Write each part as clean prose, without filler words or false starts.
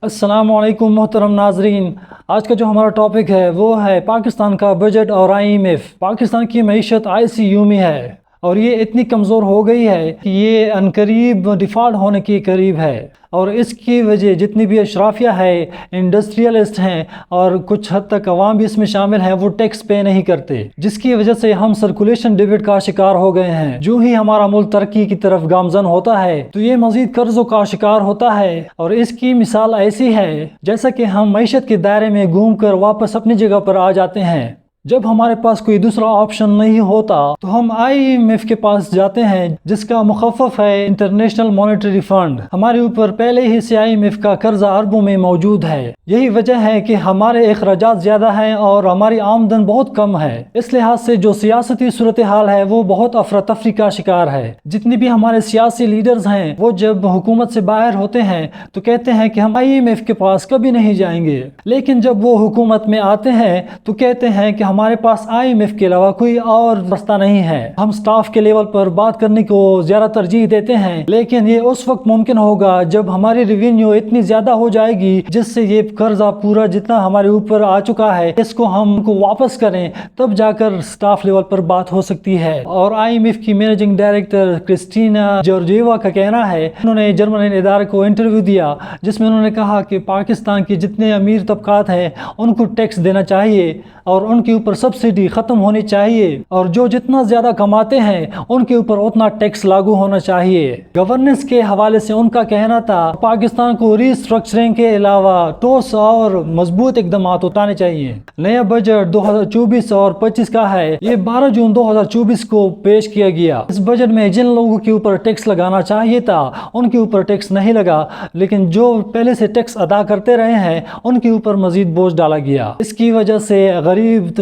السلام علیکم محترم ناظرین، آج کا جو ہمارا ٹاپک ہے وہ ہے پاکستان کا بجٹ اور IMF۔ پاکستان کی معیشت ICU میں ہے اور یہ اتنی کمزور ہو گئی ہے کہ یہ عنقریب ڈیفالٹ ہونے کے قریب ہے، اور اس کی وجہ جتنی بھی اشرافیہ ہے، انڈسٹریلسٹ ہیں اور کچھ حد تک عوام بھی اس میں شامل ہیں، وہ ٹیکس پے نہیں کرتے، جس کی وجہ سے ہم سرکولیشن ڈیبٹ کا شکار ہو گئے ہیں۔ جو ہی ہمارا ملک ترقی کی طرف گامزن ہوتا ہے تو یہ مزید قرضوں کا شکار ہوتا ہے، اور اس کی مثال ایسی ہے جیسا کہ ہم معیشت کے دائرے میں گھوم کر واپس اپنی جگہ پر آ جاتے ہیں۔ جب ہمارے پاس کوئی دوسرا آپشن نہیں ہوتا تو ہم IMF کے پاس جاتے ہیں، جس کا مخفف ہے انٹرنیشنل مانیٹری فنڈ۔ ہمارے اوپر پہلے ہی سے IMF کا قرضہ اربوں میں موجود ہے۔ یہی وجہ ہے کہ ہمارے اخراجات زیادہ ہیں اور ہماری آمدن بہت کم ہے۔ اس لحاظ سے جو سیاسی صورتحال ہے وہ بہت افراتفری کا شکار ہے۔ جتنی بھی ہمارے سیاسی لیڈرز ہیں وہ جب حکومت سے باہر ہوتے ہیں تو کہتے ہیں کہ ہم IMF کے پاس کبھی نہیں جائیں گے، لیکن جب وہ حکومت میں آتے ہیں تو کہتے ہیں کہ ہمارے پاس IMF کے علاوہ کوئی اور راستہ نہیں ہے۔ ہم سٹاف کے لیول پر بات کرنے کو زیادہ ترجیح دیتے ہیں، لیکن یہ اس وقت ممکن ہوگا جب ہماری ریونیو اتنی زیادہ ہو جائے گی جس سے یہ قرضہ پورا جتنا ہمارے اوپر آ چکا ہے اس کو ہم کو واپس کریں، تب جا کر سٹاف لیول پر بات ہو سکتی ہے۔ اور IMF کی مینیجنگ ڈائریکٹر کرسٹینا جورجیوا کا کہنا ہے، انہوں نے جرمن ادارے کو انٹرویو دیا جس میں انہوں نے کہا کہ پاکستان کے جتنے امیر طبقات ہیں ان کو ٹیکس دینا چاہیے اور ان کے اوپر سبسڈی ختم ہونی چاہیے، اور جو جتنا زیادہ کماتے ہیں ان کے اوپر اتنا ٹیکس لاگو ہونا چاہیے۔ گورننس کے حوالے سے ان کا کہنا تھا پاکستان کو ری اسٹرکچرنگ کے علاوہ ٹھوس اور مضبوط اقدامات اٹھانے چاہیے۔ نیا بجٹ 2024 اور 25 کا ہے، یہ 12 جون 2024 کو پیش کیا گیا۔ اس بجٹ میں جن لوگوں کے اوپر ٹیکس لگانا چاہیے تھا ان کے اوپر ٹیکس نہیں لگا، لیکن جو پہلے سے ٹیکس ادا کرتے رہے ہیں ان کے اوپر مزید بوجھ ڈالا گیا۔ اس کی وجہ سے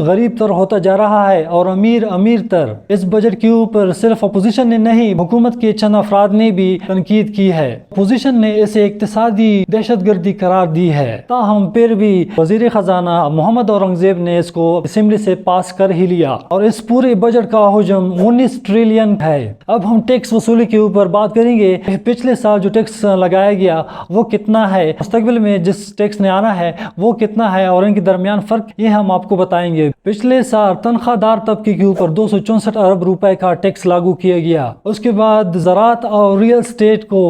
غریب تر ہوتا جا رہا ہے اور امیر تر۔ اس بجٹ کے اوپر صرف اپوزیشن نے نہیں، حکومت کے چند افراد نے بھی تنقید کی ہے۔ اپوزیشن نے اسے اقتصادی دہشت گردی قرار دی ہے، تاہم پھر بھی وزیر خزانہ محمد اورنگزیب نے اس کو اسمبلی سے پاس کر ہی لیا، اور اس پورے بجٹ کا حجم 19 ٹریلین ہے۔ اب ہم ٹیکس وصولی کے اوپر بات کریں گے کہ پچھلے سال جو ٹیکس لگایا گیا وہ کتنا ہے، مستقبل میں جس ٹیکس نے آنا ہے وہ کتنا ہے، اور ان کے درمیان فرق یہ ہم آپ کو بتائیں گے۔ پچھلے سال تنخواہ دار طبقے کے اوپر 264 ارب روپے کا ٹیکس لاگو کیا گیا۔ اس کے بعد زراعت اور ریل اسٹیٹ کو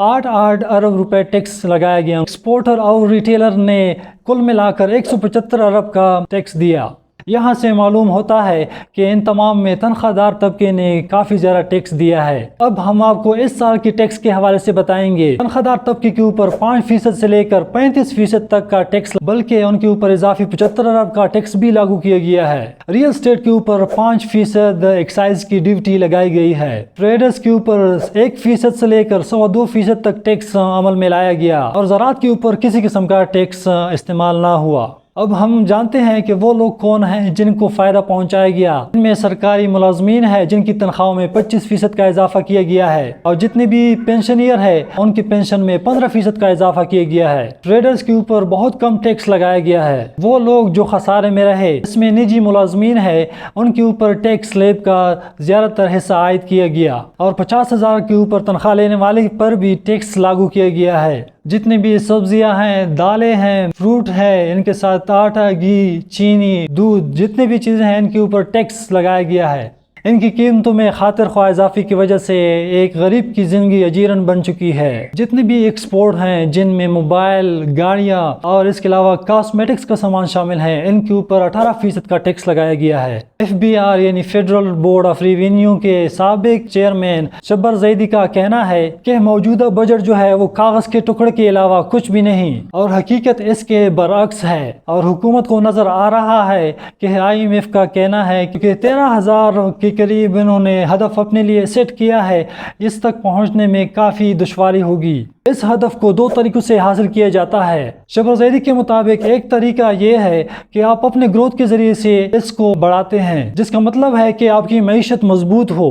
8 ارب روپے ٹیکس لگایا گیا۔ ایکسپورٹر اور ریٹیلر نے کل ملا کر 175 ارب کا ٹیکس دیا۔ یہاں سے معلوم ہوتا ہے کہ ان تمام میں تنخواہ دار طبقے نے کافی زیادہ ٹیکس دیا ہے۔ اب ہم آپ کو اس سال کی ٹیکس کے حوالے سے بتائیں گے۔ تنخواہ دار طبقے کے اوپر 5% سے لے کر 35% تک کا ٹیکس، بلکہ ان کے اوپر اضافی 75 ارب کا ٹیکس بھی لاگو کیا گیا ہے۔ ریل اسٹیٹ کے اوپر 5% ایکسائز کی ڈیوٹی لگائی گئی ہے۔ ٹریڈرز کے اوپر 1% سے لے کر 2% تک ٹیکس عمل میں لایا گیا، اور زراعت کے اوپر کسی قسم کا ٹیکس استعمال نہ ہوا۔ اب ہم جانتے ہیں کہ وہ لوگ کون ہیں جن کو فائدہ پہنچایا گیا۔ ان میں سرکاری ملازمین ہیں جن کی تنخواہوں میں 25% کا اضافہ کیا گیا ہے، اور جتنے بھی پینشنئر ہیں ان کی پینشن میں 15% کا اضافہ کیا گیا ہے۔ ٹریڈرز کے اوپر بہت کم ٹیکس لگایا گیا ہے۔ وہ لوگ جو خسارے میں رہے، اس میں نجی ملازمین ہیں، ان کے اوپر ٹیکس سلیب کا زیادہ تر حصہ عائد کیا گیا، اور 50,000 کے اوپر تنخواہ لینے والے پر بھی ٹیکس لاگو کیا گیا ہے۔ جتنی بھی سبزیاں ہیں، دالیں ہیں، فروٹ ہے، ان کے ساتھ آٹا، گھی، چینی، دودھ، جتنے بھی چیزیں ہیں ان کے اوپر ٹیکس لگایا گیا ہے۔ ان کی قیمتوں میں خاطر خواہ اضافے کی وجہ سے ایک غریب کی زندگی اجیرن بن چکی ہے۔ جتنے بھی ایکسپورٹ ہیں جن میں موبائل، گاڑیاں اور اس کے علاوہ کاسمیٹکس کا سامان شامل ہیں، ان کے اوپر 18% کا ٹیکس لگایا گیا ہے۔ FBR یعنی فیڈرل بورڈ آف ریونیو کے سابق چیئرمین شبر زیدی کا کہنا ہے کہ موجودہ بجٹ جو ہے وہ کاغذ کے ٹکڑے کے علاوہ کچھ بھی نہیں، اور حقیقت اس کے برعکس ہے، اور حکومت کو نظر آ رہا ہے کہ IMF کا کہنا ہے کہ 13,000 کے قریب انہوں نے ہدف اپنے لیے سیٹ کیا ہے، اس تک پہنچنے میں کافی دشواری ہوگی۔ اس ہدف کو 2 طریقوں سے حاصل کیا جاتا ہے۔ شبر زیدی کے مطابق ایک طریقہ یہ ہے کہ آپ اپنے گروتھ کے ذریعے سے اس کو بڑھاتے ہیں، جس کا مطلب ہے کہ آپ کی معیشت مضبوط ہو۔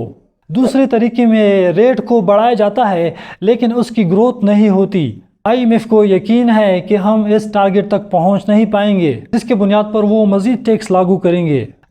دوسرے طریقے میں ریٹ کو بڑھایا جاتا ہے لیکن اس کی گروتھ نہیں ہوتی۔ IMF کو یقین ہے کہ ہم اس ٹارگٹ تک پہنچ نہیں پائیں گے، جس کے بنیاد پر وہ مزید ٹیکس لاگو کریں گے۔